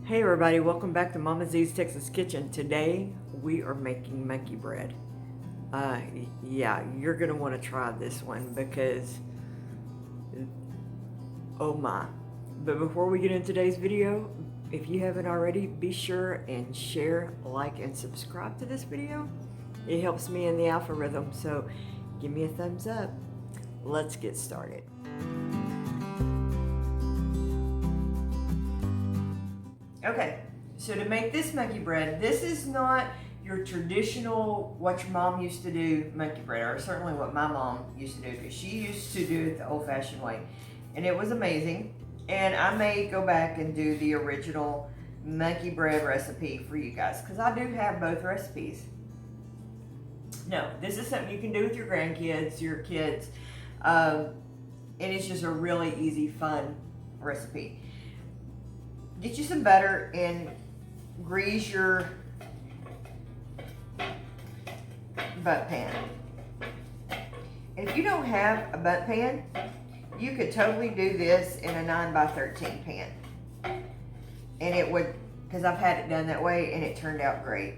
Hey everybody, welcome back to Mama Z's Texas Kitchen. Today we are making monkey bread. Yeah, you're gonna want to try this one because, oh my. But before we get into today's video, if you haven't already, be sure and share, like, and subscribe to this video. It helps me in the algorithm, so give me a thumbs up. Let's get started. Okay, so to make this monkey bread, this is not your traditional, what your mom used to do monkey bread, or certainly what my mom used to do, because she used to do it the old-fashioned way, and it was amazing. And I may go back and do the original monkey bread recipe for you guys, because I do have both recipes. No, this is something you can do with your grandkids, your kids, and it's just a really easy, fun recipe. Get you some butter and grease your butt pan. And if you don't have a butt pan, you could totally do this in a 9x13 pan. And it would, because I've had it done that way and it turned out great.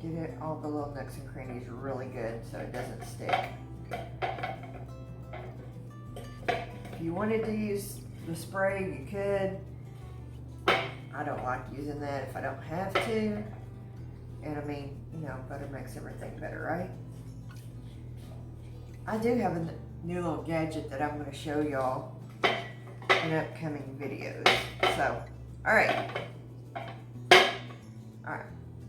Get it all the little nooks and crannies really good so it doesn't stick. If you wanted to use the spray, you could. I don't like using that if I don't have to. And I mean, you know, butter makes everything better, right? I do have a new little gadget that I'm going to show y'all in upcoming videos. So, alright. Alright.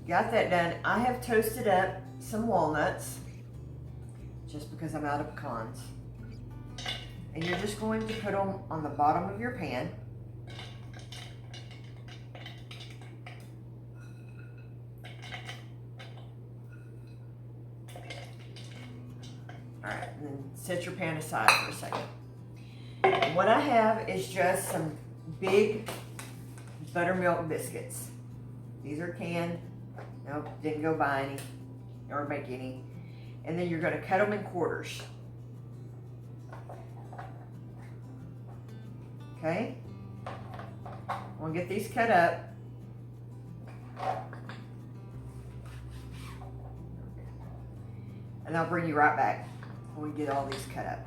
Got that done. I have toasted up some walnuts just because I'm out of pecans. And you're just going to put them on the bottom of your pan. Alright, and then set your pan aside for a second. And what I have is just some big buttermilk biscuits. These are canned. Nope, didn't go buy any or make any. And then you're going to cut them in quarters. Okay? We'll get these cut up. And I'll bring you right back when we get all these cut up.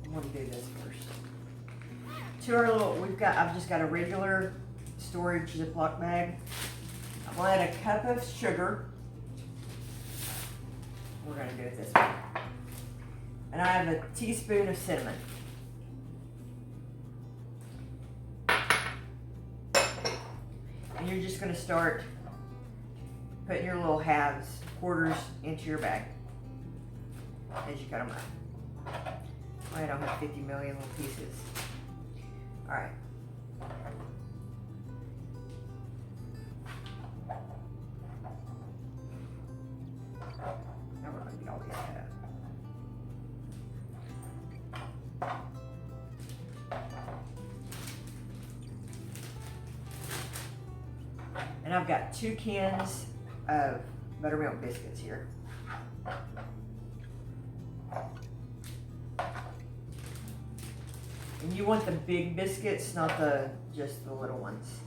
I'm going to do this first. To our little, I've just got a regular storage Ziploc bag. I'm going to add a cup of sugar. We're going to do it this way. And I have a teaspoon of cinnamon. And you're just going to start putting your little halves, quarters into your bag as you cut them up. I don't have 50 million little pieces. All right. Now we're going to get all these cut up. And I've got 2 cans of buttermilk biscuits here. And you want the big biscuits, not just the little ones.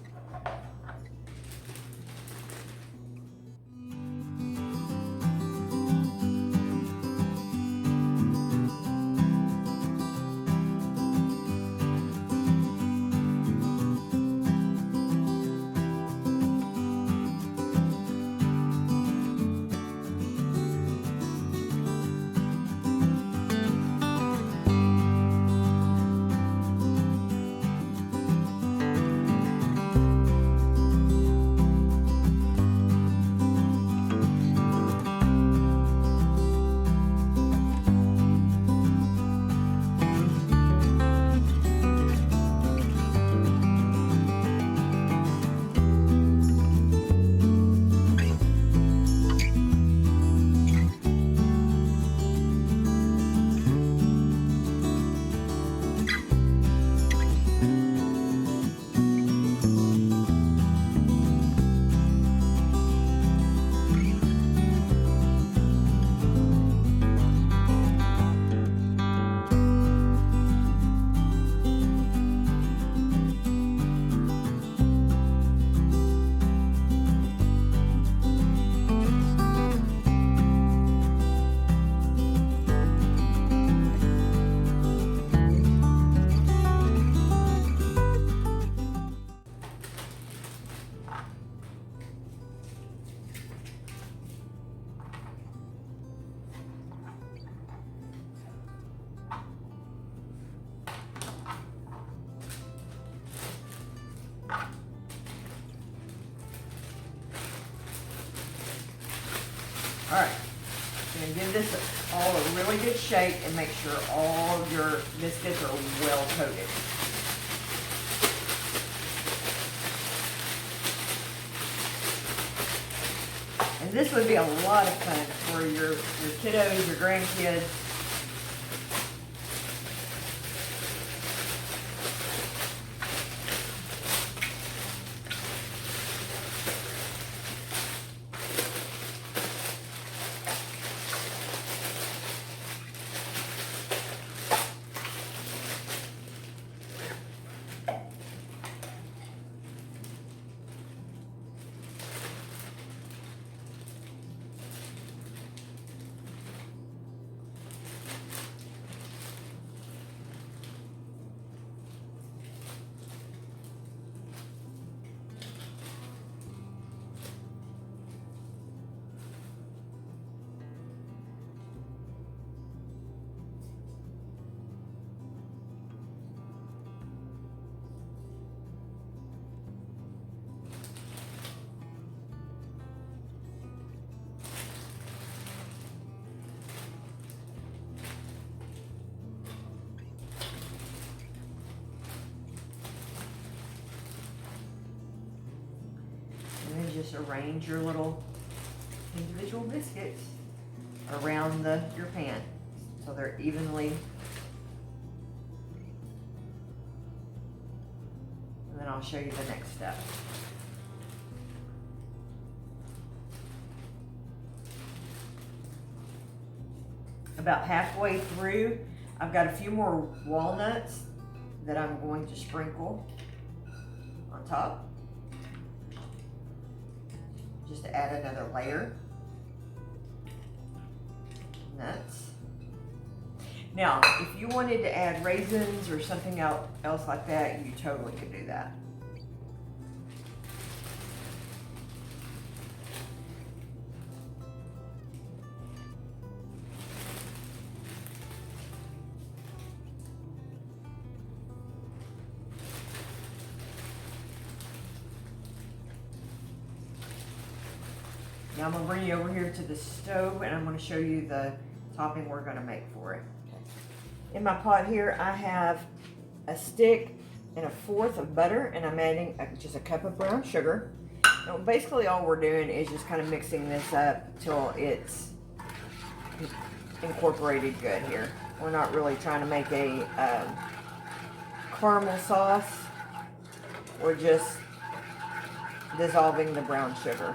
going to give this all a really good shake and make sure all of your biscuits are well coated. And this would be a lot of fun for your kiddos, your grandkids. Just arrange your little individual biscuits around your pan so they're evenly, and then I'll show you the next step. About halfway through, I've got a few more walnuts that I'm going to sprinkle on top, just to add another layer. Nuts. Now, if you wanted to add raisins or something else like that, you totally could do that. Now I'm going to bring you over here to the stove and I'm going to show you the topping we're going to make for it. In my pot here I have a stick and 1/4 of butter, and I'm adding just a cup of brown sugar. Now basically all we're doing is just kind of mixing this up till it's incorporated good here. We're not really trying to make a caramel sauce. We're just dissolving the brown sugar.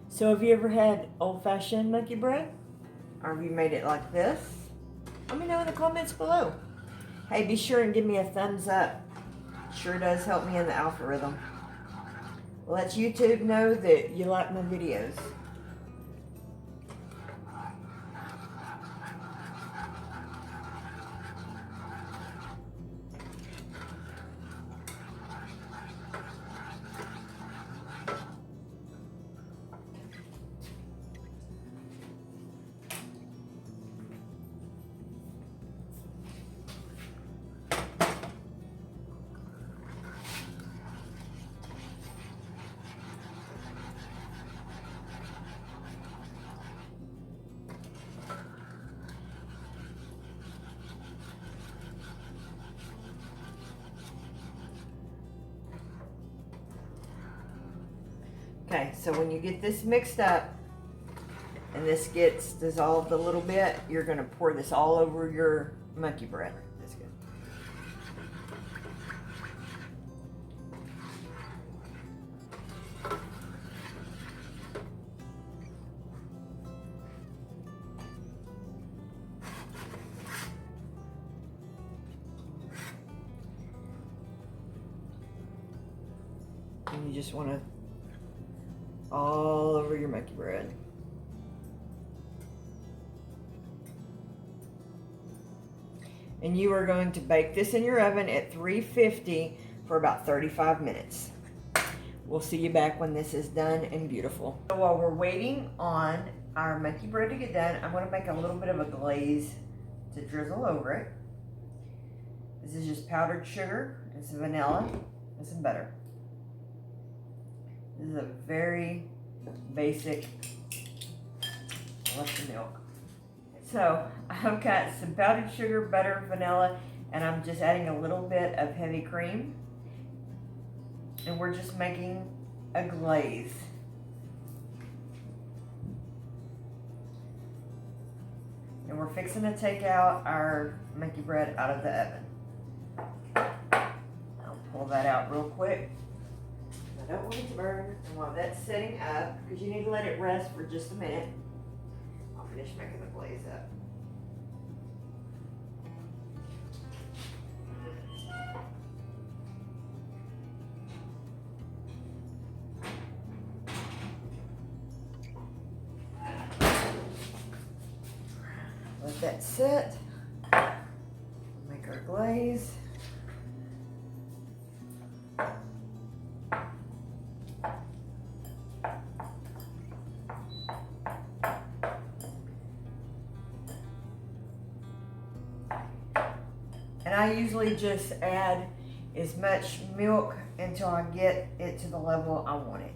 So have you ever had old-fashioned monkey bread? Or have you made it like this? Let me know in the comments below. Hey, be sure and give me a thumbs up. Sure does help me in the algorithm. Lets YouTube know that you like my videos. Okay, so when you get this mixed up and this gets dissolved a little bit, you're going to pour this all over your monkey bread. That's good. And you just want to all over your monkey bread. And you are going to bake this in your oven at 350 for about 35 minutes. We'll see you back when this is done and beautiful. So while we're waiting on our monkey bread to get done, I'm going to make a little bit of a glaze to drizzle over it. This is just powdered sugar and some vanilla and some butter. This is a very basic Russian milk. So I've got some powdered sugar, butter, vanilla, and I'm just adding a little bit of heavy cream. And we're just making a glaze. And we're fixing to take out our monkey bread out of the oven. I'll pull that out real quick. I don't want it to burn. And while that's setting up, because you need to let it rest for just a minute, I'll finish making the glaze up. Let that sit. Make our glaze. And I usually just add as much milk until I get it to the level I want it.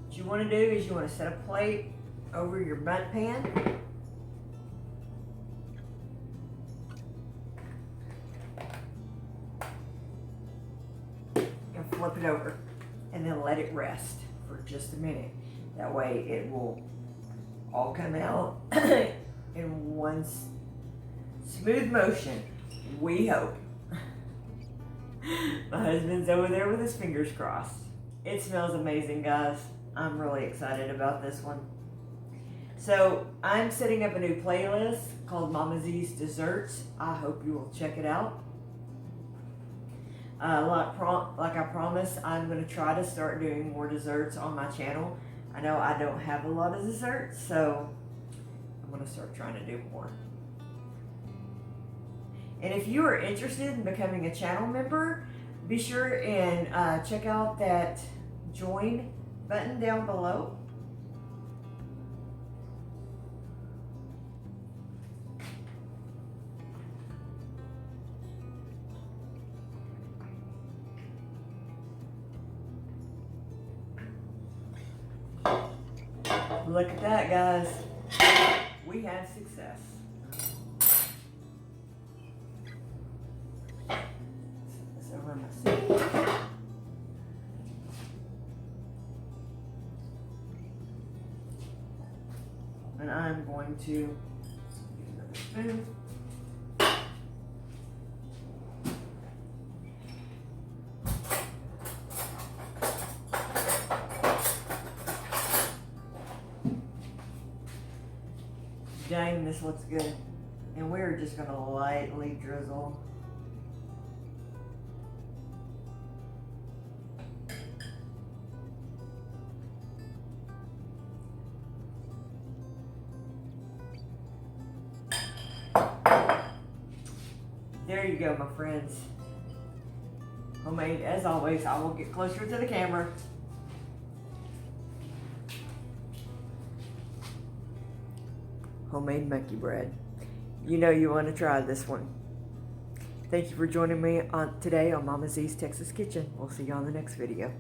What you want to do is you want to set a plate over your bundt pan. And flip it over. And then let it rest for just a minute. That way it will all come out in one smooth motion. We hope. My husband's over there with his fingers crossed. It smells amazing, guys. I'm really excited about this one. So I'm setting up a new playlist called Mama Z's Desserts. I hope you will check it out. Like I promised, I'm going to try to start doing more desserts on my channel. I know I don't have a lot of desserts, so I'm going to start trying to do more. And if you are interested in becoming a channel member, be sure and check out that join button down below. Look at that, guys. We have success. Set this over my sink. And I'm going to use another spoon. Dang, this looks good. And we're just going to lightly drizzle. There you go, my friends. Homemade, as always. I will get closer to the camera. Homemade monkey bread. You know you want to try this one. Thank you for joining me today on Mama Z's Texas Kitchen. We'll see you on the next video.